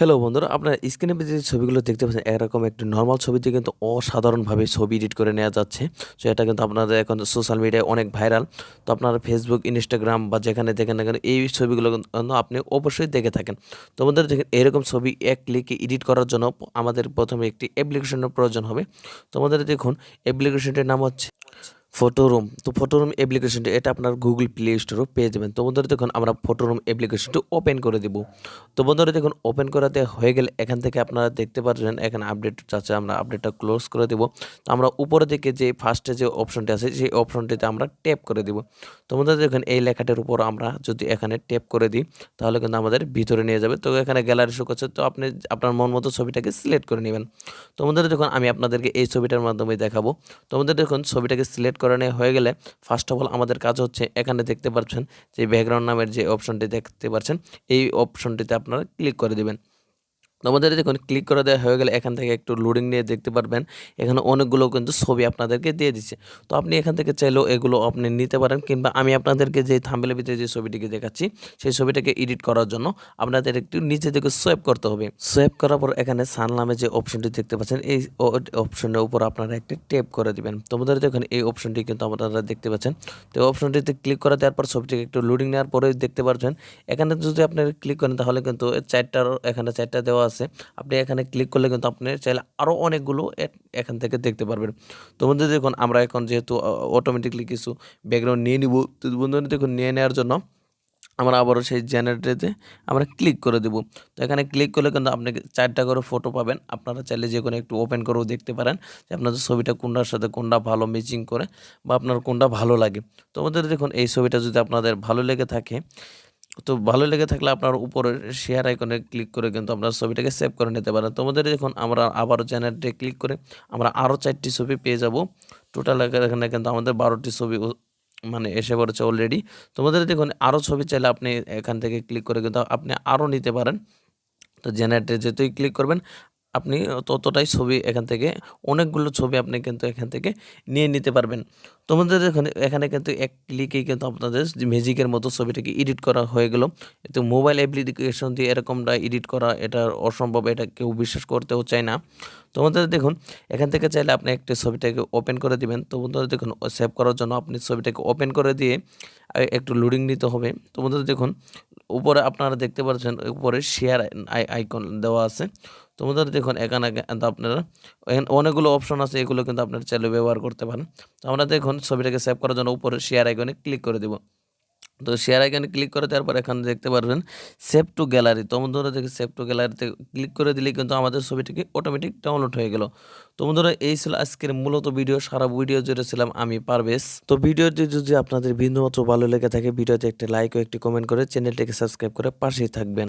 Hello বন্ধুরা, আপনার স্ক্রিনে যে ছবিগুলো দেখতে পাচ্ছেন এরকম একটি নরমাল ছবিতে কিন্তু অসাধারণভাবে ছবি এডিট করে নেওয়া যাচ্ছে। সো এটা কিন্তু আপনাদের এখন সোশ্যাল মিডিয়ায় অনেক ভাইরাল। তো আপনারা ফেসবুক, ইনস্টাগ্রাম বা যেখানে দেখেন না কেন এই ছবিগুলো কিন্তু আপনি অবশ্যই দেখে থাকেন। তো বন্ধুরা দেখেন এরকম ছবি এক ক্লিকে এডিট করার জন্য আমাদের প্রথমে একটি অ্যাপ্লিকেশনের প্রয়োজন হবে। তো আমাদের দেখুন অ্যাপ্লিকেশনটির নাম হচ্ছে ফটোরুম। তো ফটোরুম অ্যাপ্লিকেশনটি এটা আপনার গুগল প্লে স্টোরেও পেয়ে যাবেন। তো বন্ধুরা দেখুন আমরা ফটোরুম অ্যাপ্লিকেশনটি ওপেন করে দিব। তো বন্ধুরা দেখুন ওপেন করাতে হয়ে গেলে এখান থেকে আপনারা দেখতে পারবেন এখানে আপডেট চাচ্ছে, আমরা আপডেটটা ক্লোজ করে দেব। তো আমরা উপরে দিকে যে ফার্স্টে যে অপশনটি আছে সেই অপশনটিতে আমরা ট্যাপ করে দিব। তো বন্ধুরা দেখুন এই লেখাটার উপর আমরা যদি এখানে ট্যাপ করে দিই তাহলে কিন্তু আমাদের ভিতরে নিয়ে যাবে। তো এখানে গ্যালারি শো করছে, তো আপনি আপনার মন মতো ছবিটাকে সিলেক্ট করে নেবেন। তো বন্ধুরা দেখুন আমি আপনাদেরকে এই ছবিটার মাধ্যমে দেখাবো। তো আমাদের দেখুন ছবিটাকে সিলেক্ট করে নেওয়া হয়ে গেলে ফার্স্ট অফ অল আমাদের কাজ হচ্ছে এখানে দেখতে পাচ্ছেন যে ব্যাকগ্রাউন্ড নামের যে অপশনটি দেখতে পাচ্ছেন এই অপশনটিতে আপনারা ক্লিক করে দিবেন। তো আমাদের দেখুন ক্লিক করে দেওয়া হয়ে গেলে এখান থেকে একটু লোডিং নিয়ে দেখতে পারবেন এখানে অনেকগুলো কিন্তু ছবি আপনাদেরকে দিয়ে দিচ্ছে। তো আপনি এখান থেকে চাইলেও এগুলো আপনি নিতে পারেন, কিংবা আমি আপনাদেরকে যে থাম্বনেলের ভিতরে যে ছবিটিকে দেখাচ্ছি সেই ছবিটাকে এডিট করার জন্য আপনাদের একটু নিচে থেকে সোয়াইপ করতে হবে। সোয়াইপ করার পর এখানে সান নামে যে অপশনটি দেখতে পাচ্ছেন এই অপশনের উপর আপনারা একটা ট্যাপ করে দিবেন। তো আমাদের দেখুন এই অপশনটি কিন্তু আপনারা দেখতে পাচ্ছেন। তো এই অপশনটিতে ক্লিক করে দেওয়ার পর ছবিটিকে একটু লোডিং নেওয়ার পরে দেখতে পাচ্ছেন এখানে যদি আপনি ক্লিক করেন তাহলে কিন্তু এখানে চারটা দেওয়া আছে। আপনি এখানে ক্লিক করলে কিন্তু আপনি চাইলে আরও অনেকগুলো এখান থেকে দেখতে পারবেন। তো বন্ধু দেখুন আমরা এখন যেহেতু অটোমেটিকলি কিছু ব্যাকগ্রাউন্ড নিয়ে নিব, তো বন্ধু দেখুন নিয়ে নেওয়ার জন্য আমরা আবারও সেই জেনারেটরে আমরা ক্লিক করে দেব। তো এখানে ক্লিক করলে কিন্তু আপনি 4টা করে ফটো পাবেন। আপনারা চাইলে যেকোনো একটু ওপেন করেও দেখতে পারেন যে আপনাদের ছবিটা কোনটার সাথে কোনটা ভালো ম্যাচিং করে বা আপনার কোনটা ভালো লাগে। তো আমাদের দেখুন এই ছবিটা যদি আপনাদের ভালো লেগে থাকে, তো ভালো লেগে থাকলে আপনার উপরের শেয়ার আইকনে ক্লিক করে কিন্তু আপনার ছবিটাকে সেভ করে নিতে পারেন। তোমাদের দেখুন আমরা আবারও জেনারেটে ক্লিক করে আমরা আরও 4টি ছবি পেয়ে যাব। টোটাল এখানে কিন্তু আমাদের 12টি ছবি মানে এসে পড়েছে অলরেডি। তোমাদের দেখুন আরও ছবি চাইলে আপনি এখান থেকে ক্লিক করে কিন্তু আপনি আরও নিতে পারেন। তো জেনারেটে যতই ক্লিক করবেন আপনি ততটাই ছবি এখান থেকে অনেকগুলো ছবি আপনি কিন্তু এখান থেকে নিয়ে নিতে পারবেন। তোমাদের দেখুন এখানে কিন্তু এক ক্লিকেই কিন্তু আপনাদের ম্যাজিকের মতো ছবিটাকে এডিট করা হয়ে গেল। তো মোবাইল অ্যাপ্লিকেশন দিয়ে এরকমটা এডিট করা এটা অসম্ভব, এটা কেউ বিশ্বাস করতেও চায় না। তোমাদের দেখুন এখান থেকে চাইলে আপনি একটা ছবিটাকে ওপেন করে দিবেন। তো বন্ধুরা দেখুন সেভ করার জন্য আপনি ছবিটাকে ওপেন করে দিয়ে একটু লোডিং নিতে হবে। তো বন্ধুরা দেখুন উপরে আপনারা দেখতে পাচ্ছেন উপরে শেয়ার আইকন দেওয়া আছে। তো বন্ধুরা দেখুন এখানে কিন্তু আপনারা অনেকগুলো অপশন আছে, এগুলো কিন্তু আপনারা চাইলে ব্যবহার করতে পারেন। তো আমরা দেখুন ছবিটাকে সেভ করার জন্য উপরে শেয়ার আইকনে ক্লিক করে দেব। তো শেয়ার আইকনে ক্লিক করে দেওয়ার পর এখানে দেখতে পারবেন সেভ টু গ্যালারি। তো বন্ধুরা দেখে সেভ টু গ্যালারিতে ক্লিক করে দিলেই কিন্তু আমাদের ছবিটিকে অটোমেটিক ডাউনলোড হয়ে গেল। তো বন্ধুরা এই ছিল আজকের মূলত ভিডিও। সারা ভিডিও জুড়ে ছিলাম আমি পারভেজ। তো ভিডিওটি যদি আপনাদের বিন্দুমাত্র ভালো লেগে থাকে ভিডিওতে একটা লাইক ও একটি কমেন্ট করে চ্যানেলটিকে সাবস্ক্রাইব করে পাশেই থাকবেন।